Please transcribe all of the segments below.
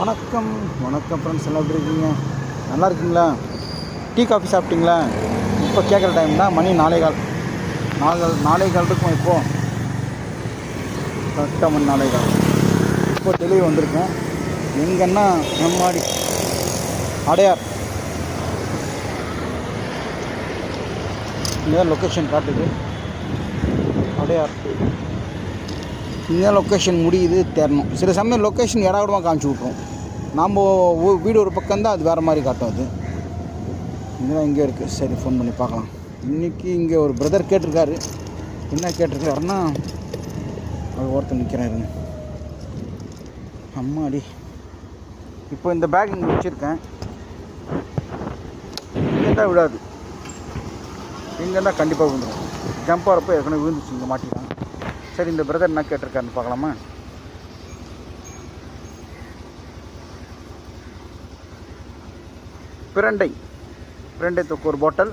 வணக்கம் வணக்கம் ஃப்ரெண்ட்ஸ், எல்லாம் எப்படி இருக்கீங்க? நல்லா இருக்கீங்களா? டீ காஃபி சாப்பிட்டீங்களா? இப்போ கேட்குற டைம் தான் மணி 4:15 இருக்கும். இப்போது கரெக்டாக மணி 4:15. இப்போ டெலிவரி வந்திருக்கேன். எங்கன்னா நம்மாடி அடையார் இங்கே தான் லொக்கேஷன் காட்டுது. அடையார் இங்கே லொக்கேஷன் முடியுது தேரணும். சில சமயம் லொக்கேஷன் இடவிடமாக காமிச்சு விட்ருவோம். நாம் வீடு ஒரு பக்கம் தான், அது வேறு மாதிரி காட்டும். அது இங்கே தான் இங்கே இருக்குது. சரி, ஃபோன் பண்ணி பார்க்கலாம். இன்றைக்கி இங்கே ஒரு பிரதர் கேட்டிருக்காரு. என்ன கேட்டிருக்காருன்னா, அது ஒருத்தர் நிற்கிறேன். அம்மாடி, இப்போ இந்த பேக் இங்கே வச்சுருக்கேன். இங்கே தான் விடாது, இங்கே தான் கண்டிப்பாக விழுந்துடும். ஜம்ப் ஆகிறப்போ ஏற்கனவே விழுந்துச்சு, இங்கே மாட்டிக்கலாம். சரி, இந்த பிரதர் என்ன கேட்டிருக்காருன்னு பார்க்கலாமா? பிரண்டை தொக்கு ஒரு பாட்டில்.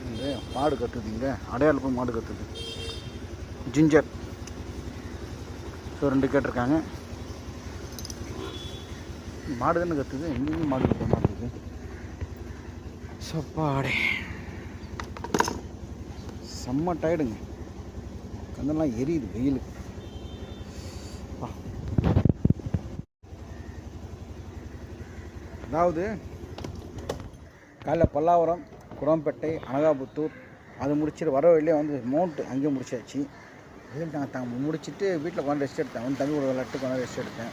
இங்கே மாடு கத்துது, இங்கே அடையாளம் போய் மாடு கத்துது. ஜிஞ்சர், ஸோ 2 கேட்டிருக்காங்க. மாடு தானே கத்துது, எங்கேயும் மாடு கத்த மாட்டுது. சப்பாடே, செம்ம டயர்டுங்க. கண்ணெல்லாம் எரியுது வெயிலுக்கு. அதாவது காலைல பல்லாவரம், குரம்பேட்டை, அனகாபுத்தூர் அது முடிச்சுட்டு வர வழியிலே வந்து மவுண்ட்டு அங்கேயும் முடிச்சாச்சு. வெயில் தாங்க முடிச்சுட்டு வீட்டில் கொஞ்சம் ரெஸ்ட் எடுத்தேன். வந்து தம்பி கூட விளாட்டு கொஞ்சம் ரெஸ்ட் எடுத்தேன்.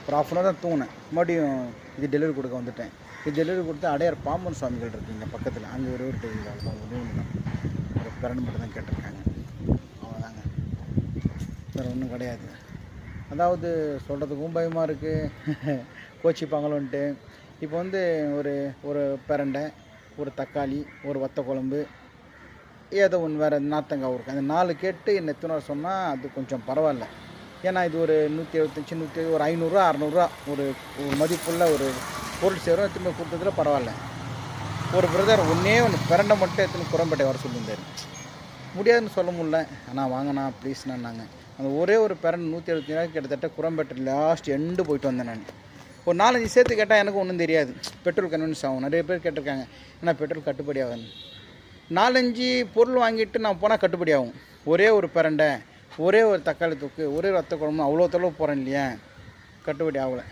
ஒரு 1/2 தான் தூங்கினேன். மறுபடியும் இது டெலிவரி கொடுக்க வந்துட்டேன். இது டெலிவரி கொடுத்து அடையார் பாம்பன் சுவாமிகள் இருக்குங்க பக்கத்தில், அங்கே ஒரு டெலிவரி தான். ஒரு பிறண்டு மட்டும் தான் கேட்டிருக்காங்க. அவ்வளோதாங்க, வேறு ஒன்றும் கிடையாது. அதாவது சொல்கிறதுக்கும் பயமாக இருக்குது, கோச்சிப்பாங்களோன்ட்டு. இப்போ வந்து ஒரு பிரண்டை, ஒரு தக்காளி, ஒரு வத்த குழம்பு, ஏதோ ஒன்று வேறு நார்த்தங்காய் இருக்குது. அந்த 4 கேட்டு என்ன எத்தனை சொன்னால் அது கொஞ்சம் பரவாயில்ல. ஏன்னா இது ஒரு 175 ஒரு 500 600 ஒரு மதிப்புள்ள ஒரு பொருள் சேரும். எத்தனை கொடுத்ததில் பரவாயில்ல. ஒரு பிரதர் ஒன்று பிரண்டை மட்டும் எத்தனை குரம்பேட்டை வர சொல்லியிருந்தார். முடியாதுன்னு சொல்ல முடியல. ஆனால் வாங்கினா ப்ளீஸ்ண்ணா. நாங்கள் அந்த ஒரே ஒரு பிரண்டை 175 கிட்டத்தட்ட குரம்பேட்டை லாஸ்ட் எண்டு போயிட்டு வந்தேன். நான் ஒரு 4-5 சேர்த்து கேட்டால் எனக்கு ஒன்றும் தெரியாது. பெட்ரோல் கன்வீனியன்ஸ் ஆகும். நிறைய பேர் கேட்டிருக்காங்க, ஏன்னா பெட்ரோல் கட்டுப்படி ஆகும். 4-5 பொருள் வாங்கிட்டு நான் போனால் கட்டுப்படி ஆகும். ஒரே ஒரு பிரண்டை, ஒரே ஒரு தக்காளி தொக்கு, ஒரே வத்த குழம்பு, அவ்வளோ தொலைவு போகிறேன் இல்லையா, கட்டுப்படி ஆகலை.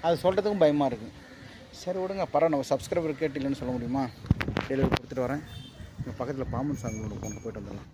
அது சொல்கிறதுக்கும் பயமாக இருக்குது. சரி விடுங்க, பரவாயில்ல. நம்ம சப்ஸ்கிரைபர் கேட்டு இல்லைன்னு சொல்ல முடியுமா? டெலிவரி கொடுத்துட்டு வரேன். இங்கே பக்கத்தில் பாம்பன் சாமியோட போயிட்டு வந்துடலாம்.